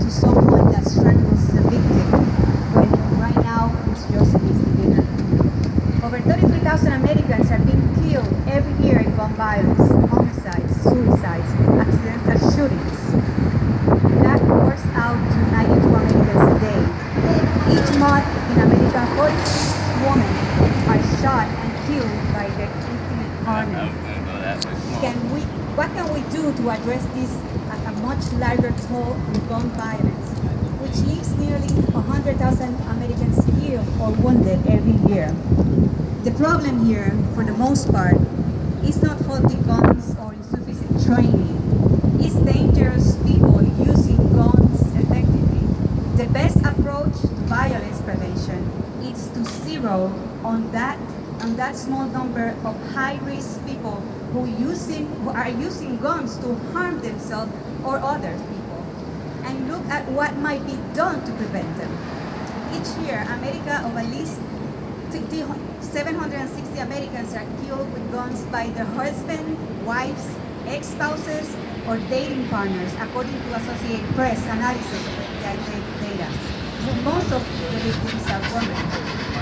to someone that strangles the victim, when right now it's just a misdemeanor. Over 33,000 Americans are being killed every year in gun violence, homicides, suicides, accidental shootings. That works out to 92 Americans a day. Each month in America, 46 women are shot and killed by their intimate partners. What can we do to address this at a much larger toll in gun violence, which leaves nearly 100,000 Americans killed or wounded every year? The problem here, for the most part, is not faulty guns or insufficient training. It's dangerous people using guns effectively. The best approach to violence prevention is to zero on that small number of high-risk people who are using guns to harm themselves or other people, and look at what might be done to prevent them. Each year, America of at least 760 Americans are killed with guns by their husbands, wives, ex-spouses, or dating partners, according to Associated Press analysis of the data. Most of the victims are women.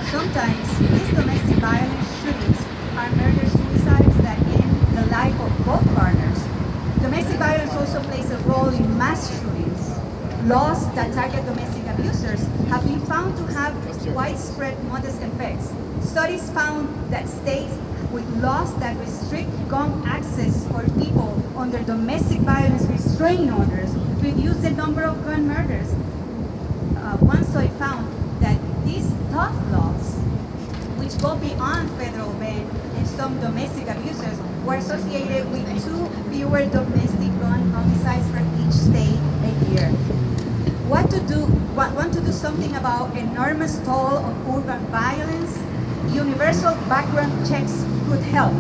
Sometimes these domestic violence shootings are murder-suicides that end the life of both partners. Domestic violence also plays a role in mass shootings. Laws that target domestic abusers have been found to have widespread modest effects. Studies found that states with laws that restrict gun access for people under domestic violence restraining orders reduce the number of gun murders. One study found that these tough laws, which go beyond federal ban and some domestic abusers, were associated with 2 fewer domestic gun homicides for each state a year. Want to do something about enormous toll of urban violence? Universal background checks could help.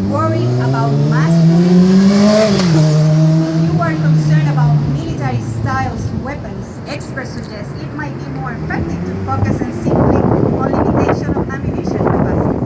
Worried about mass shootings? If you are concerned about military styles weapons, experts suggest it might be more effective to focus on simply on limitation of ammunition capacity.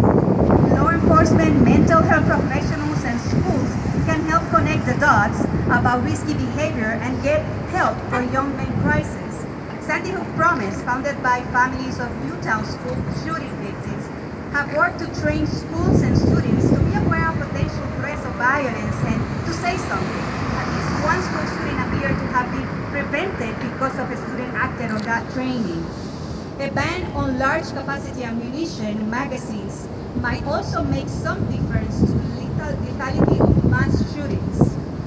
Law enforcement, mental health professionals, and schools can help connect the dots about risky behavior and get help for young men crisis. Sandy Hook Promise, founded by families of Utah school shooting victims, have worked to train schools and students to be aware of potential threats of violence and to say something. At least one school shooting appeared to have been prevented because of a student acted on that training. A ban on large capacity ammunition magazines might also make some difference to lethality of mass shootings.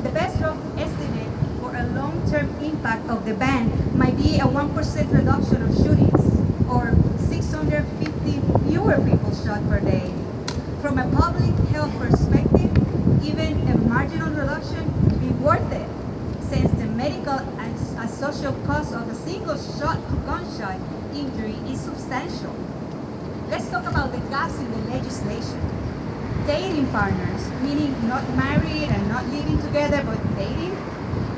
The best rough estimate for a long-term impact of the ban might be a 1% reduction of shootings, or 650 fewer people shot per day. From a public health perspective, even a marginal reduction would be worth it, since the medical and social cost of a single gunshot injury is substantial. Let's talk about the gaps in the legislation. Dating partners, meaning not married and not living together but dating,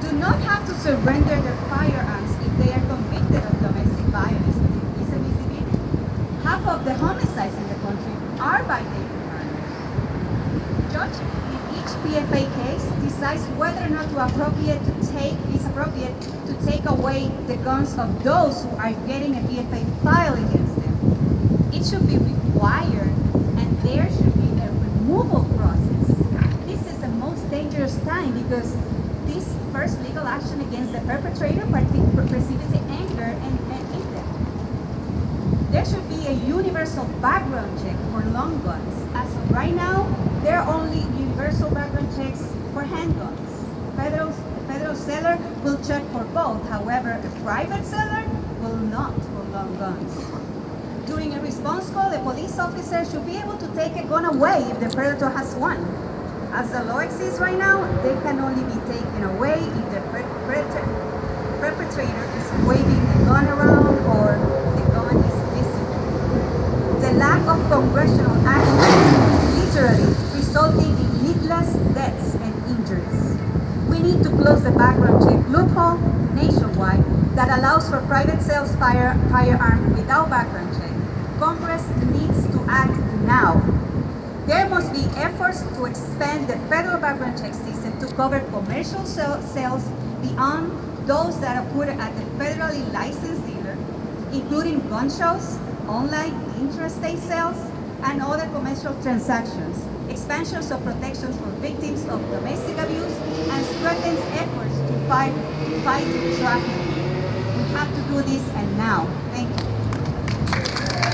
do not have to surrender their firearms if they are convicted of domestic violence. It's a misdemeanor. Half of the homicides in the country are by dating partners. Judge in each PFA case decides whether or not it's appropriate to take away the guns of those who are getting a PFA file against them. It should be required, and there should be a removal process. This is the most dangerous time because this first legal action against the perpetrator precipitates anger and death. There should be a universal background check for long guns. As of right now, there are only universal background checks for handguns. A federal seller will check for both. However, a private seller will not for long guns. During a response call, a police officer should be able to take a gun away if the predator has one. As the law exists right now, they can only be taken away if the perpetrator is waving the gun around or the gun is visible. The lack of congressional action is literally resulting in needless deaths and injuries. We need to close the background check loophole nationwide that allows for private sales firearms without background check. Congress needs to act now. There must be efforts to expand the federal background check system to cover commercial sales beyond those that occur at the federally licensed dealer, including gun shows, online interstate sales, and other commercial transactions, expansions of protections for victims of domestic abuse, and strengthens efforts to fight trafficking. We have to do this, and now. Thank you.